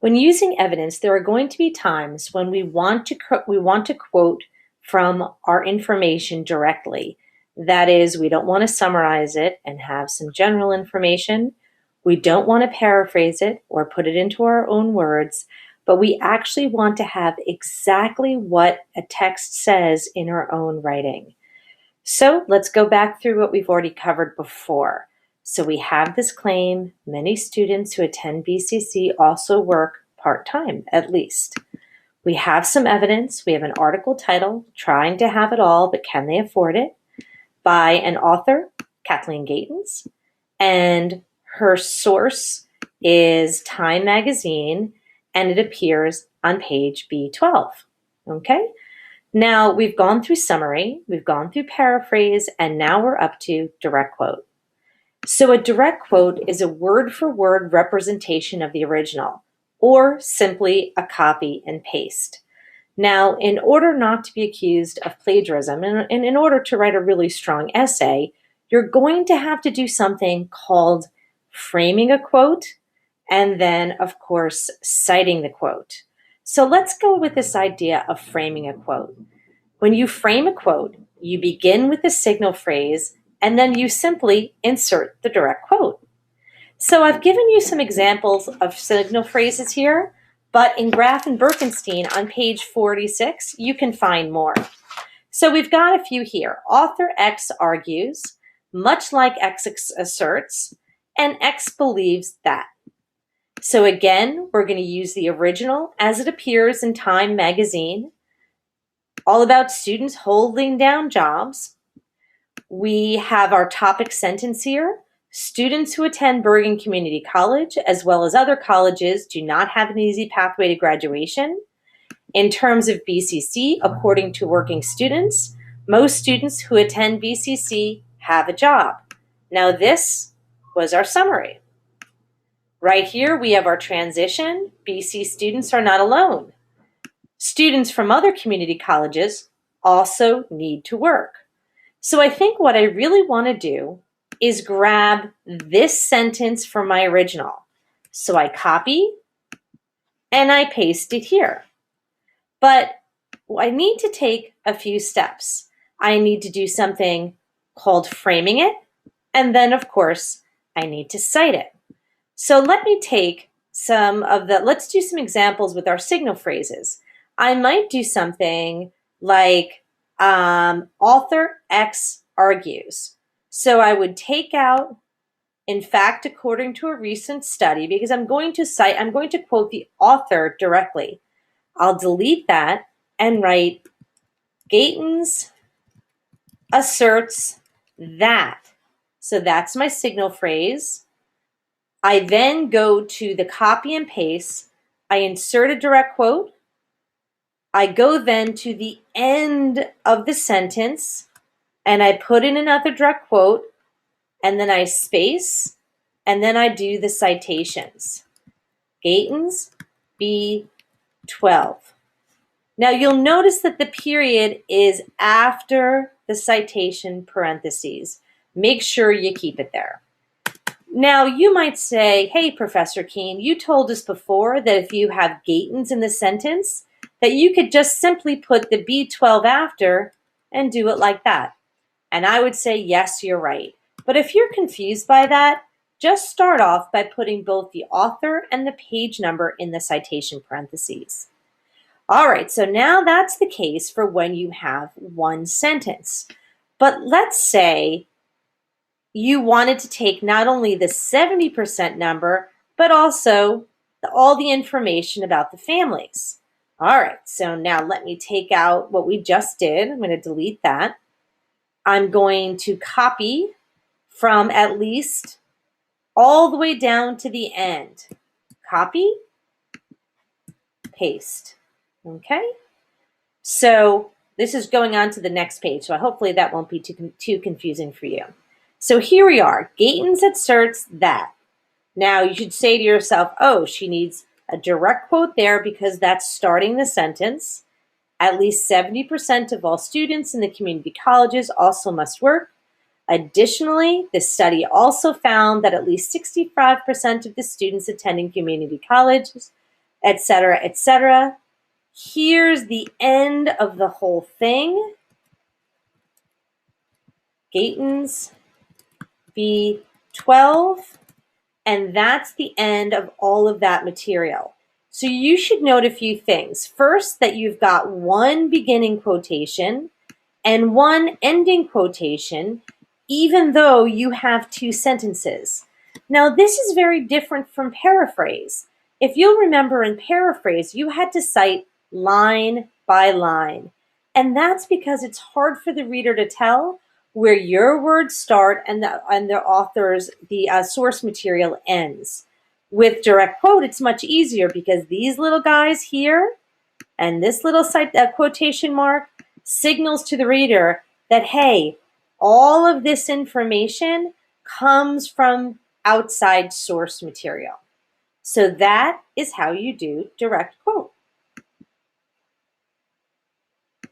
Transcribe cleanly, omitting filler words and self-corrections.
When using evidence, there are going to be times when we want to quote from our information directly. That is, we don't want to summarize it and have some general information. We don't want to paraphrase it or put it into our own words, but we actually want to have exactly what a text says in our own writing. So let's go back through what we've already covered before. So we have this claim, many students who attend BCC also work part-time, at least. We have some evidence. We have an article title, Trying to Have It All, but Can They Afford It? By an author, Kathleen Gatens, and her source is Time Magazine, and it appears on page B12, okay? Now, we've gone through summary, we've gone through paraphrase, and now we're up to direct quote. So a direct quote is a word-for-word representation of the original, or simply a copy and paste. Now, in order not to be accused of plagiarism, and in order to write a really strong essay, you're going to have to do something called framing a quote, and then, of course, citing the quote. So let's go with this idea of framing a quote. When you frame a quote, you begin with the signal phrase, and then you simply insert the direct quote. So I've given you some examples of signal phrases here, but in Graff-Berkenstein on page 46, you can find more. So we've got a few here. Author X argues, much like X asserts, and X believes that. So again, we're going to use the original as it appears in Time Magazine, all about students holding down jobs. We have our topic sentence here. Students who attend Bergen Community College, as well as other colleges, do not have an easy pathway to graduation. In terms of BCC, according to working students, most students who attend BCC have a job. Now this was our summary. Right here, we have our transition. BC students are not alone. Students from other community colleges also need to work. So I think what I really want to do is grab this sentence from my original. So I copy and I paste it here. But I need to take a few steps. I need to do something called framing it, and then of course, I need to cite it. So let me take let's do some examples with our signal phrases. I might do something like author X argues. So I would take out, in fact, according to a recent study, because I'm going to quote the author directly. I'll delete that and write Gatens asserts that. So that's my signal phrase. I then go to the copy and paste. I insert a direct quote. I go then to the end of the sentence and I put in another direct quote, and then I space, and then I do the citations. Gatens B12. Now you'll notice that the period is after the citation parentheses. Make sure you keep it there. Now you might say, hey, Professor Keene, you told us before that if you have Gatens in the sentence, that you could just simply put the B12 after and do it like that. And I would say, yes, you're right. But if you're confused by that, just start off by putting both the author and the page number in the citation parentheses. All right, so now that's the case for when you have one sentence. But let's say you wanted to take not only the 70% number, but also all the information about the families. All right, so now let me take out what we just did. I'm going to delete that. I'm going to copy from at least all the way down to the end. Copy, paste. Okay? So this is going on to the next page, so hopefully that won't be too confusing for you. So here we are. Gatens asserts that. Now you should say to yourself, oh, she needs a direct quote there because that's starting the sentence. At least 70% of all students in the community colleges also must work. Additionally, the study also found that at least 65% of the students attending community colleges etc., etc. Here's the end of the whole thing. Gatens V12, and that's the end of all of that material. So you should note a few things. First, that you've got one beginning quotation and one ending quotation, even though you have two sentences. Now, this is very different from paraphrase. If you'll remember, in paraphrase, you had to cite line by line. And that's because it's hard for the reader to tell where your words start and the author's, the source material ends. With direct quote, it's much easier because these little guys here and this little quotation mark signals to the reader that, hey, all of this information comes from outside source material. So that is how you do direct quote.